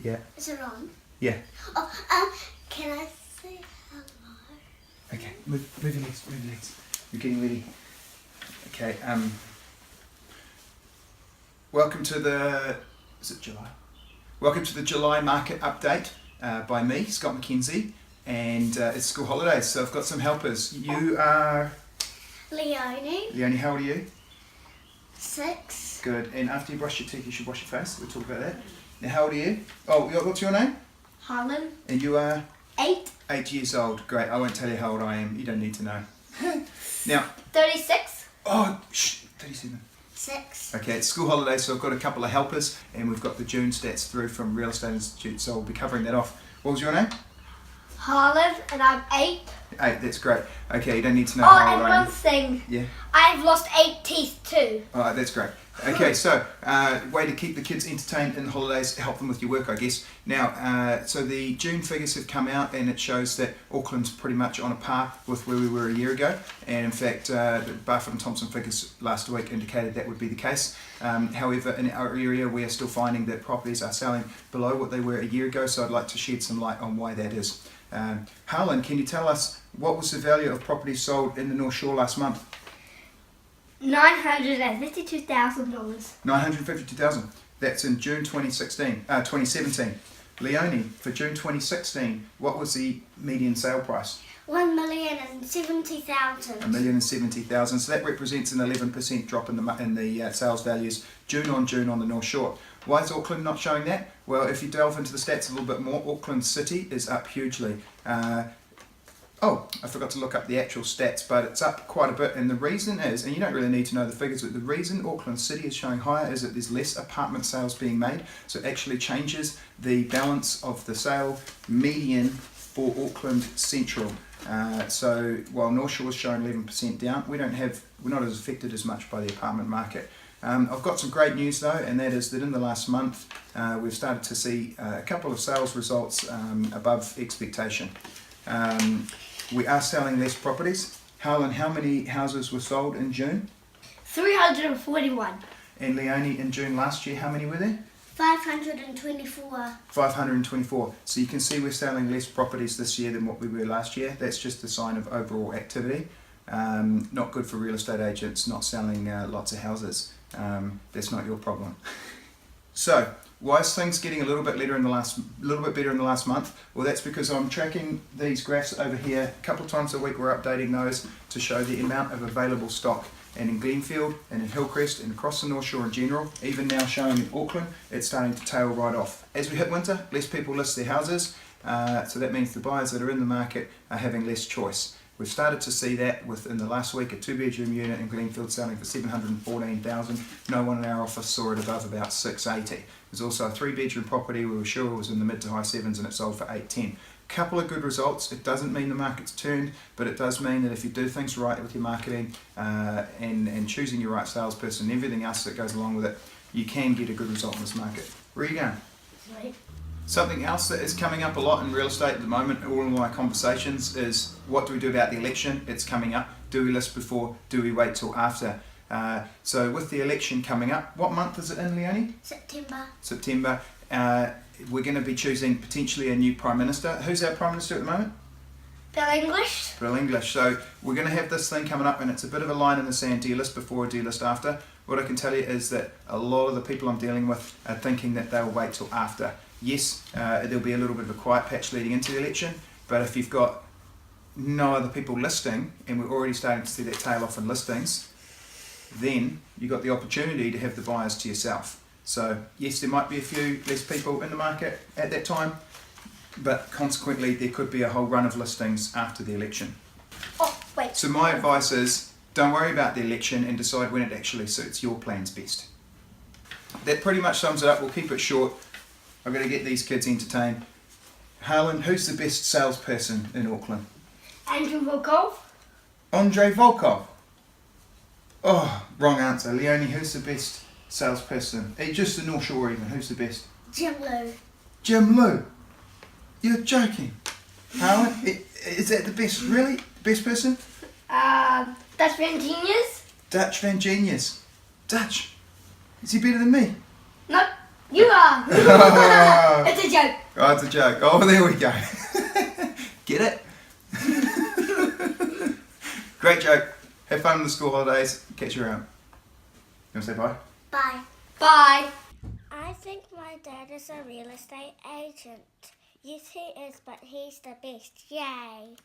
Yeah. Is it on? Yeah. Oh, can I say hello? Okay, move your legs, move your legs. You're getting ready. Okay, welcome to the, is it July? Welcome to the July market update by me, Scott Mackenzie, and it's school holidays, so I've got some helpers. You are? Leonie. Leonie, how old are you? 6. Good, and after you brush your teeth, you should wash your face. We'll talk about that. Now, how old are you? Oh, what's your name? Harlan. And you are? 8. 8 years old. Great, I won't tell you how old I am. You don't need to know. Now. 36. Oh, 37. 6. Okay, it's school holidays, so I've got a couple of helpers, and we've got the June stats through from Real Estate Institute, so we'll be covering that off. What was your name? Harlan, and I'm 8. 8, that's great. Okay, you don't need to know Oh, how old and I am. one thing. Yeah. I've lost 8 teeth too. Alright, that's great. Okay, so way to keep the kids entertained in the holidays, help them with your work, I guess. Now, so the June figures have come out, and it shows that Auckland's pretty much on a par with where we were a year ago. And in fact, the Barfoot and Thompson figures last week indicated that would be the case. However, in our area, we are still finding that properties are selling below what they were a year ago, so I'd like to shed some light on why that is. Harlan, can you tell us what was the value of properties sold in the North Shore last month? $952,000. $952,000. That's in June 2017. Leonie, for June 2016, what was the median sale price? $1,070,000. $1,070,000. So that represents an 11% drop in the sales values June on the North Shore. Why is Auckland not showing that? Well, if you delve into the stats a little bit more, Auckland City is up hugely. Oh, I forgot to look up the actual stats, but it's up quite a bit, and the reason is, and you don't really need to know the figures, but the reason Auckland City is showing higher is that there's less apartment sales being made, so it actually changes the balance of the sale median for Auckland Central. So while North Shore is showing 11% down, we're not as affected as much by the apartment market. I've got some great news though, and that is that in the last month we've started to see a couple of sales results above expectation. We are selling less properties. Harlan, how many houses were sold in June? 341. And Leonie, in June last year, how many were there? 524. 524. So you can see we're selling less properties this year than what we were last year. That's just a sign of overall activity. Not good for real estate agents not selling lots of houses. That's not your problem. So, why is things getting a little bit better in the last month? Well, that's because I'm tracking these graphs over here. A couple of times a week we're updating those to show the amount of available stock. And in Glenfield and in Hillcrest and across the North Shore in general, even now showing in Auckland, it's starting to tail right off. As we hit winter, less people list their houses, so that means the buyers that are in the market are having less choice. We've started to see that within the last week, a 2-bedroom unit in Glenfield selling for $714,000. No one in our office saw it above about $680,000. There's also a 3-bedroom property we were sure was in the mid to high sevens and it sold for $810,000. Couple of good results. It doesn't mean the market's turned, but it does mean that if you do things right with your marketing and choosing your right salesperson and everything else that goes along with it, you can get a good result in this market. Where are you going? Right. Something else that is coming up a lot in real estate at the moment, all in my conversations, is what do we do about the election? It's coming up. Do we list before? Do we wait till after? So with the election coming up, what month is it in, Leonie? September. We're going to be choosing potentially a new Prime Minister. Who's our Prime Minister at the moment? Bill English. Bill English. So we're going to have this thing coming up, and it's a bit of a line in the sand. Do you list before or do you list after? What I can tell you is that a lot of the people I'm dealing with are thinking that they'll wait till after. Yes, there'll be a little bit of a quiet patch leading into the election, but if you've got no other people listing, and we're already starting to see that tail off in listings, then you've got the opportunity to have the buyers to yourself. So yes, there might be a few less people in the market at that time, but consequently there could be a whole run of listings after the election. Oh, wait. So my advice is, don't worry about the election and decide when it actually suits your plans best. That pretty much sums it up. We'll keep it short. I'm going to get these kids entertained. Harlan, who's the best salesperson in Auckland? Andrew Volkov. Andrei Volkov. Oh, wrong answer. Leonie, who's the best salesperson? Just the North Shore even. Who's the best? Jim Lou. Jim Lou. You're joking. Harlan, is that the best, really? Best person? Dutch Van Genius. Dutch Van Genius. Dutch. Is he better than me? Nope. You are. Oh, It's a joke. it's a joke. Oh, there we go. Get it? Great joke. Have fun in the school holidays. Catch you around. You want to say bye? Bye. Bye. I think my dad is a real estate agent. Yes, he is, but he's the best. Yay.